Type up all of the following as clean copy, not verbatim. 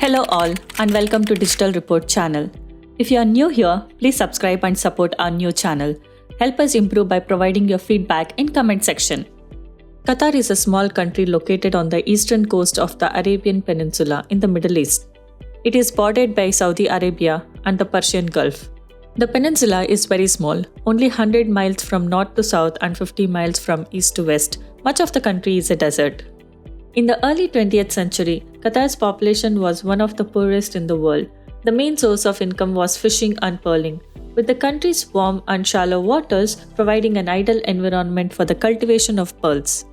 Hello all and welcome to Digital Report channel. If you are new here, please subscribe and support our new channel. Help us improve by providing your feedback in comment section. Qatar is a small country located on the eastern coast of the Arabian Peninsula in the Middle East. It is bordered by Saudi Arabia and the Persian Gulf. The peninsula is very small, only 100 miles from north to south and 50 miles from east to west. Much of the country is a desert. In the early 20th century, Qatar's population was one of the poorest in the world. The main source of income was fishing and pearling, with the country's warm and shallow waters providing an ideal environment for the cultivation of pearls.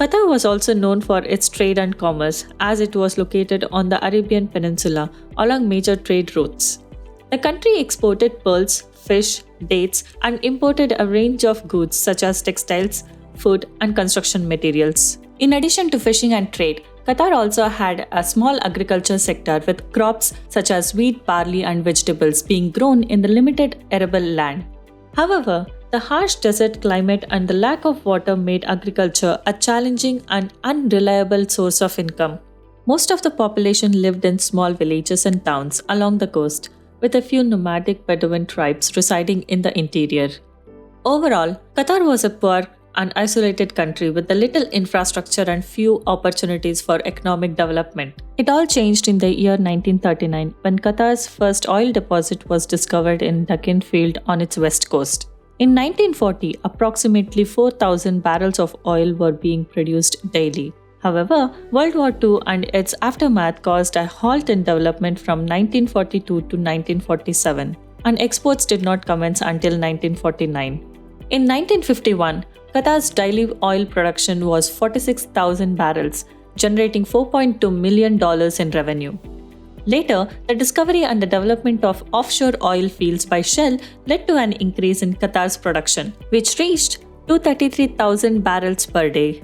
Qatar was also known for its trade and commerce, as it was located on the Arabian Peninsula along major trade routes. The country exported pearls, fish, dates, and imported a range of goods such as textiles, food, and construction materials. In addition to fishing and trade, Qatar also had a small agriculture sector with crops such as wheat, barley, and vegetables being grown in the limited arable land. However, the harsh desert climate and the lack of water made agriculture a challenging and unreliable source of income. Most of the population lived in small villages and towns along the coast, with a few nomadic Bedouin tribes residing in the interior. Overall, Qatar was a poor and isolated country with a little infrastructure and few opportunities for economic development. It all changed in the year 1939 when Qatar's first oil deposit was discovered in Deccan Field on its west coast. In 1940, approximately 4,000 barrels of oil were being produced daily. However, World War II and its aftermath caused a halt in development from 1942 to 1947, and exports did not commence until 1949. In 1951, Qatar's daily oil production was 46,000 barrels, generating $4.2 million in revenue. Later, the discovery and the development of offshore oil fields by Shell led to an increase in Qatar's production, which reached 233,000 barrels per day.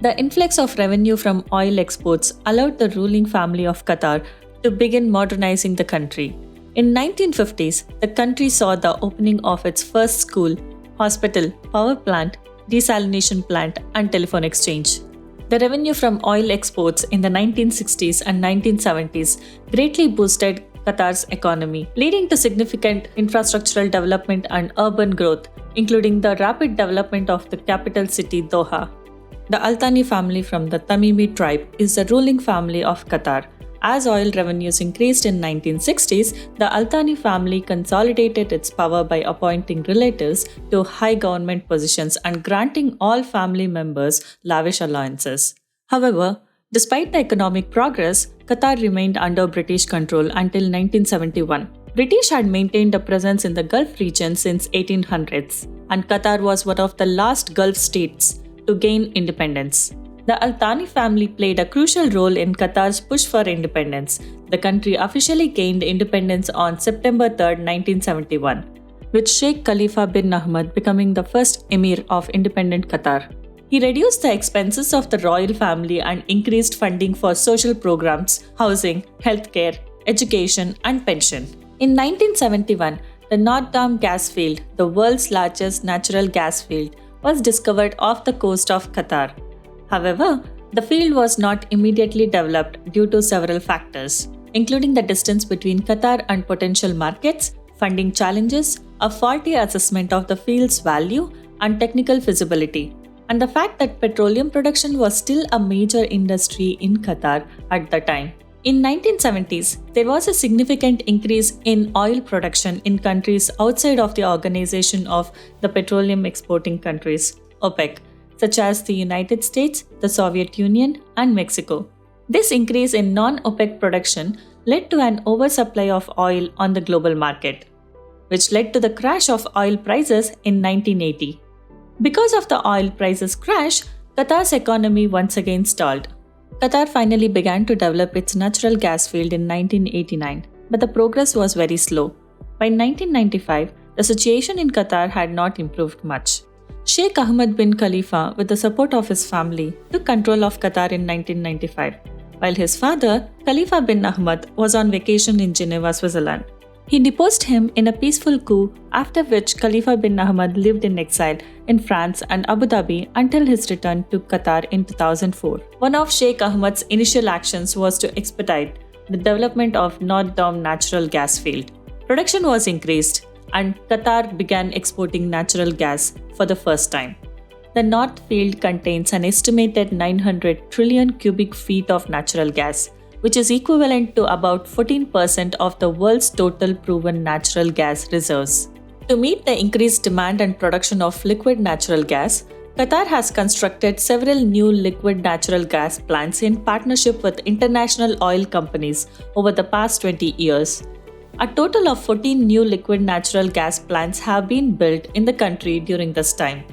The influx of revenue from oil exports allowed the ruling family of Qatar to begin modernizing the country. In 1950s, the country saw the opening of its first school, hospital, power plant, desalination plant, and telephone exchange. The revenue from oil exports in the 1960s and 1970s greatly boosted Qatar's economy, leading to significant infrastructural development and urban growth, including the rapid development of the capital city Doha. The Al Thani family from the Tamimi tribe is the ruling family of Qatar. As oil revenues increased in 1960s, the Al Thani family consolidated its power by appointing relatives to high government positions and granting all family members lavish allowances. However, despite the economic progress, Qatar remained under British control until 1971. British had maintained a presence in the Gulf region since 1800s, and Qatar was one of the last Gulf states to gain independence. The Al Thani family played a crucial role in Qatar's push for independence. The country officially gained independence on September 3, 1971, with Sheikh Khalifa bin Ahmad becoming the first emir of independent Qatar. He reduced the expenses of the royal family and increased funding for social programs, housing, healthcare, education, and pension. In 1971, the North Dam gas field, the world's largest natural gas field, was discovered off the coast of Qatar. However, the field was not immediately developed due to several factors, including the distance between Qatar and potential markets, funding challenges, a faulty assessment of the field's value and technical feasibility, and the fact that petroleum production was still a major industry in Qatar at the time. In 1970s, there was a significant increase in oil production in countries outside of the Organization of the Petroleum Exporting Countries, OPEC, such as the United States, the Soviet Union, and Mexico. This increase in non-OPEC production led to an oversupply of oil on the global market, which led to the crash of oil prices in 1980. Because of the oil prices crash, Qatar's economy once again stalled. Qatar finally began to develop its natural gas field in 1989, but the progress was very slow. By 1995, the situation in Qatar had not improved much. Sheikh Ahmed bin Khalifa, with the support of his family, took control of Qatar in 1995, while his father, Khalifa bin Ahmed, was on vacation in Geneva, Switzerland. He deposed him in a peaceful coup, after which Khalifa bin Ahmed lived in exile in France and Abu Dhabi until his return to Qatar in 2004. One of Sheikh Ahmed's initial actions was to expedite the development of North Dome natural gas field. Production was increased and Qatar began exporting natural gas for the first time. The North field contains an estimated 900 trillion cubic feet of natural gas, which is equivalent to about 14% of the world's total proven natural gas reserves. To meet the increased demand and production of liquid natural gas, Qatar has constructed several new liquid natural gas plants in partnership with international oil companies over the past 20 years. A total of 14 new liquid natural gas plants have been built in the country during this time.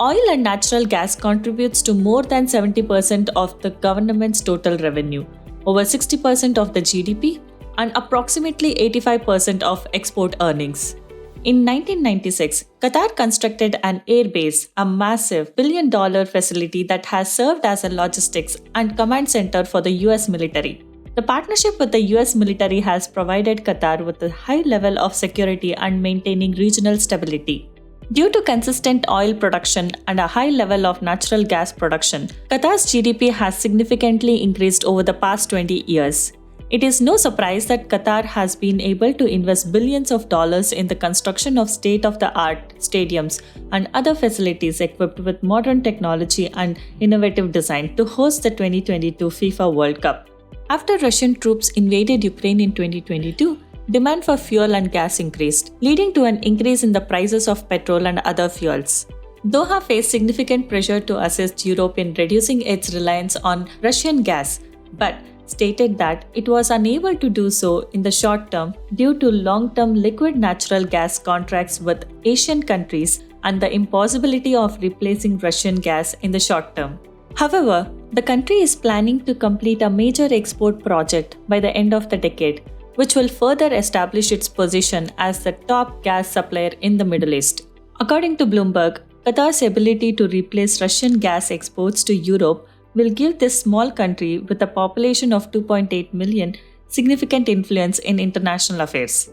Oil and natural gas contributes to more than 70% of the government's total revenue, over 60% of the GDP, and approximately 85% of export earnings. In 1996, Qatar constructed an air base, a massive billion-dollar facility that has served as a logistics and command center for the US military. The partnership with the US military has provided Qatar with a high level of security and maintaining regional stability. Due to consistent oil production and a high level of natural gas production, Qatar's GDP has significantly increased over the past 20 years. It is no surprise that Qatar has been able to invest billions of dollars in the construction of state-of-the-art stadiums and other facilities equipped with modern technology and innovative design to host the 2022 FIFA World Cup. After Russian troops invaded Ukraine in 2022, demand for fuel and gas increased, leading to an increase in the prices of petrol and other fuels. Doha faced significant pressure to assist Europe in reducing its reliance on Russian gas, but stated that it was unable to do so in the short term due to long-term liquid natural gas contracts with Asian countries and the impossibility of replacing Russian gas in the short term. However, the country is planning to complete a major export project by the end of the decade, which will further establish its position as the top gas supplier in the Middle East. According to Bloomberg, Qatar's ability to replace Russian gas exports to Europe will give this small country with a population of 2.8 million significant influence in international affairs.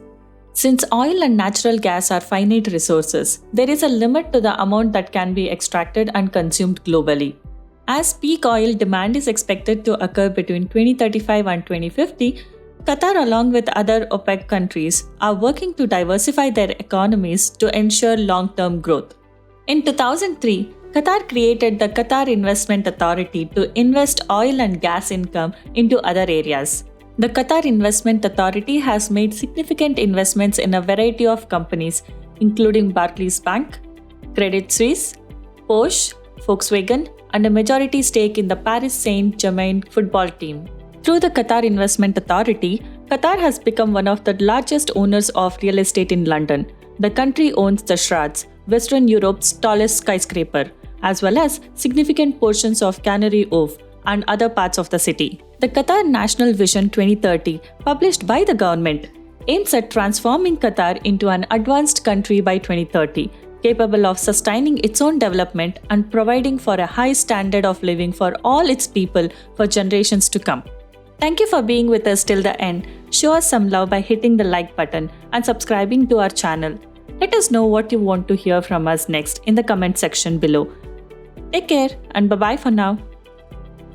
Since oil and natural gas are finite resources, there is a limit to the amount that can be extracted and consumed globally. As peak oil demand is expected to occur between 2035 and 2050, Qatar, along with other OPEC countries, are working to diversify their economies to ensure long-term growth. In 2003, Qatar created the Qatar Investment Authority to invest oil and gas income into other areas. The Qatar Investment Authority has made significant investments in a variety of companies, including Barclays Bank, Credit Suisse, Porsche, Volkswagen, and a majority stake in the Paris Saint-Germain football team. Through the Qatar Investment Authority, Qatar has become one of the largest owners of real estate in London. The country owns the Shrads, Western Europe's tallest skyscraper, as well as significant portions of Canary Wharf and other parts of the city. The Qatar National Vision 2030, published by the government, aims at transforming Qatar into an advanced country by 2030, capable of sustaining its own development and providing for a high standard of living for all its people for generations to come. Thank you for being with us till the end. Show us some love by hitting the like button and subscribing to our channel. Let us know what you want to hear from us next in the comment section below. Take care and bye-bye for now.